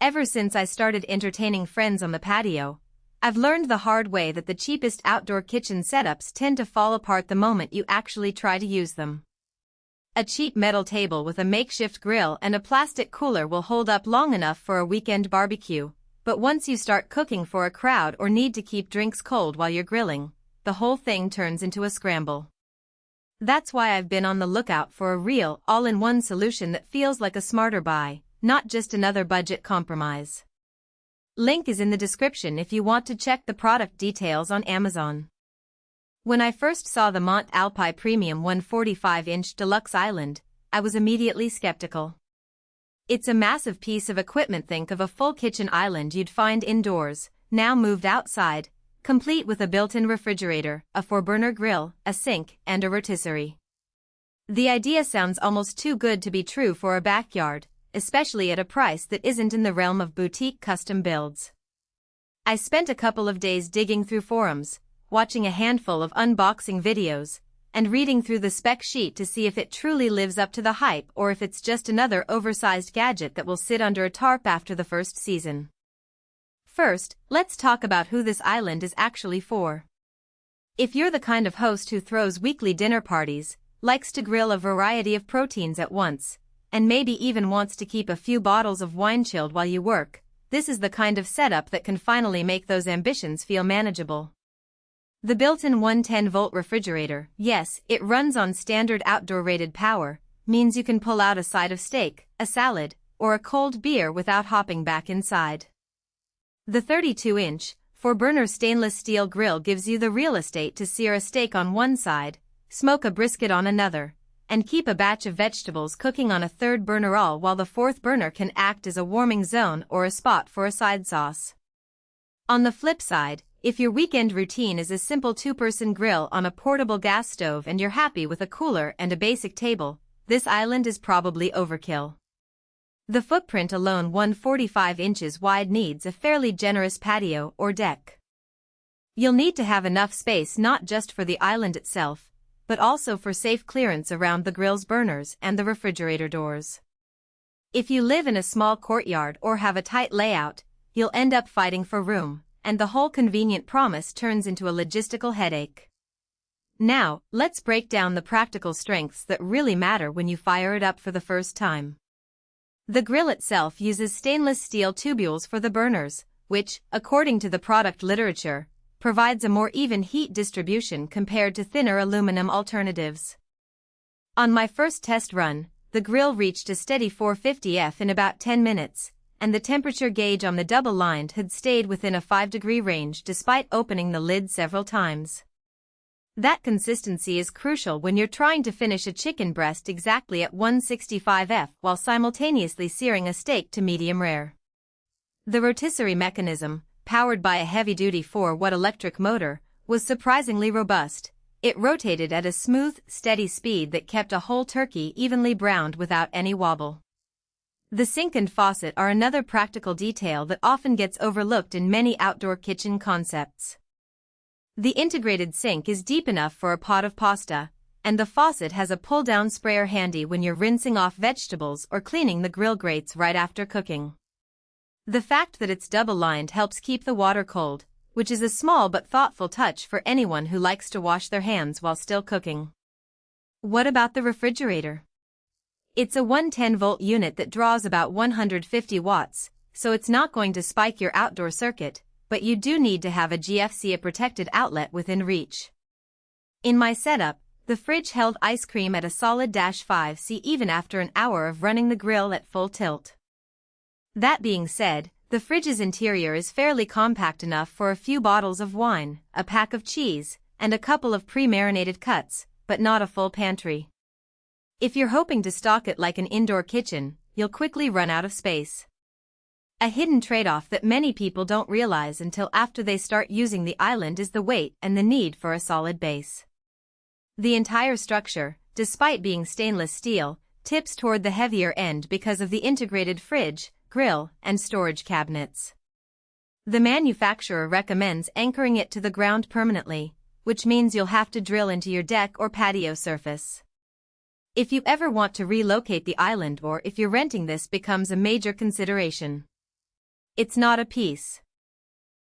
Ever since I started entertaining friends on the patio, I've learned the hard way that the cheapest outdoor kitchen setups tend to fall apart the moment you actually try to use them. A cheap metal table with a makeshift grill and a plastic cooler will hold up long enough for a weekend barbecue, but once you start cooking for a crowd or need to keep drinks cold while you're grilling, the whole thing turns into a scramble. That's why I've been on the lookout for a real, all-in-one solution that feels like a smarter buy, not just another budget compromise. Link is in the description if you want to check the product details on Amazon. When I first saw the Mont Alpi Premium 145-inch Deluxe Island, I was immediately skeptical. It's a massive piece of equipment. Think of a full kitchen island you'd find indoors, now moved outside, complete with a built-in refrigerator, a 4-burner grill, a sink, and a rotisserie. The idea sounds almost too good to be true for a backyard, especially at a price that isn't in the realm of boutique custom builds. I spent a couple of days digging through forums, watching a handful of unboxing videos, and reading through the spec sheet to see if it truly lives up to the hype or if it's just another oversized gadget that will sit under a tarp after the first season. First, let's talk about who this island is actually for. If you're the kind of host who throws weekly dinner parties, likes to grill a variety of proteins at once, and maybe even wants to keep a few bottles of wine chilled while you work, this is the kind of setup that can finally make those ambitions feel manageable. The built-in 110-volt refrigerator, yes, it runs on standard outdoor rated power, means you can pull out a side of steak, a salad, or a cold beer without hopping back inside. The 32-inch, 4-burner stainless steel grill gives you the real estate to sear a steak on one side, smoke a brisket on another, and keep a batch of vegetables cooking on a 3rd burner, all while the 4th burner can act as a warming zone or a spot for a side sauce. On the flip side, if your weekend routine is a simple 2-person grill on a portable gas stove and you're happy with a cooler and a basic table, this island is probably overkill. The footprint alone, 145 inches wide, needs a fairly generous patio or deck. You'll need to have enough space not just for the island itself, but also for safe clearance around the grill's burners and the refrigerator doors. If you live in a small courtyard or have a tight layout, you'll end up fighting for room, and the whole convenient promise turns into a logistical headache. Now, let's break down the practical strengths that really matter when you fire it up for the first time. The grill itself uses stainless steel tubules for the burners, which, according to the product literature, provides a more even heat distribution compared to thinner aluminum alternatives. On my first test run, the grill reached a steady 450 F in about 10 minutes, and the temperature gauge on the double-lined had stayed within a 5-degree range despite opening the lid several times. That consistency is crucial when you're trying to finish a chicken breast exactly at 165 F while simultaneously searing a steak to medium rare. The rotisserie mechanism, powered by a heavy-duty 4-watt electric motor, was surprisingly robust. It rotated at a smooth, steady speed that kept a whole turkey evenly browned without any wobble. The sink and faucet are another practical detail that often gets overlooked in many outdoor kitchen concepts. The integrated sink is deep enough for a pot of pasta, and the faucet has a pull-down sprayer handy when you're rinsing off vegetables or cleaning the grill grates right after cooking. The fact that it's double-lined helps keep the water cold, which is a small but thoughtful touch for anyone who likes to wash their hands while still cooking. What about the refrigerator? It's a 110-volt unit that draws about 150 watts, so it's not going to spike your outdoor circuit, but you do need to have a GFC, a protected outlet, within reach. In my setup, the fridge held ice cream at a solid -5°C even after an hour of running the grill at full tilt. That being said, the fridge's interior is fairly compact enough for a few bottles of wine, a pack of cheese, and a couple of pre-marinated cuts, but not a full pantry. If you're hoping to stock it like an indoor kitchen, you'll quickly run out of space. A hidden trade-off that many people don't realize until after they start using the island is the weight and the need for a solid base. The entire structure, despite being stainless steel, tips toward the heavier end because of the integrated fridge, grill, and storage cabinets. The manufacturer recommends anchoring it to the ground permanently, which means you'll have to drill into your deck or patio surface. If you ever want to relocate the island or if you're renting, this becomes a major consideration. It's not a piece.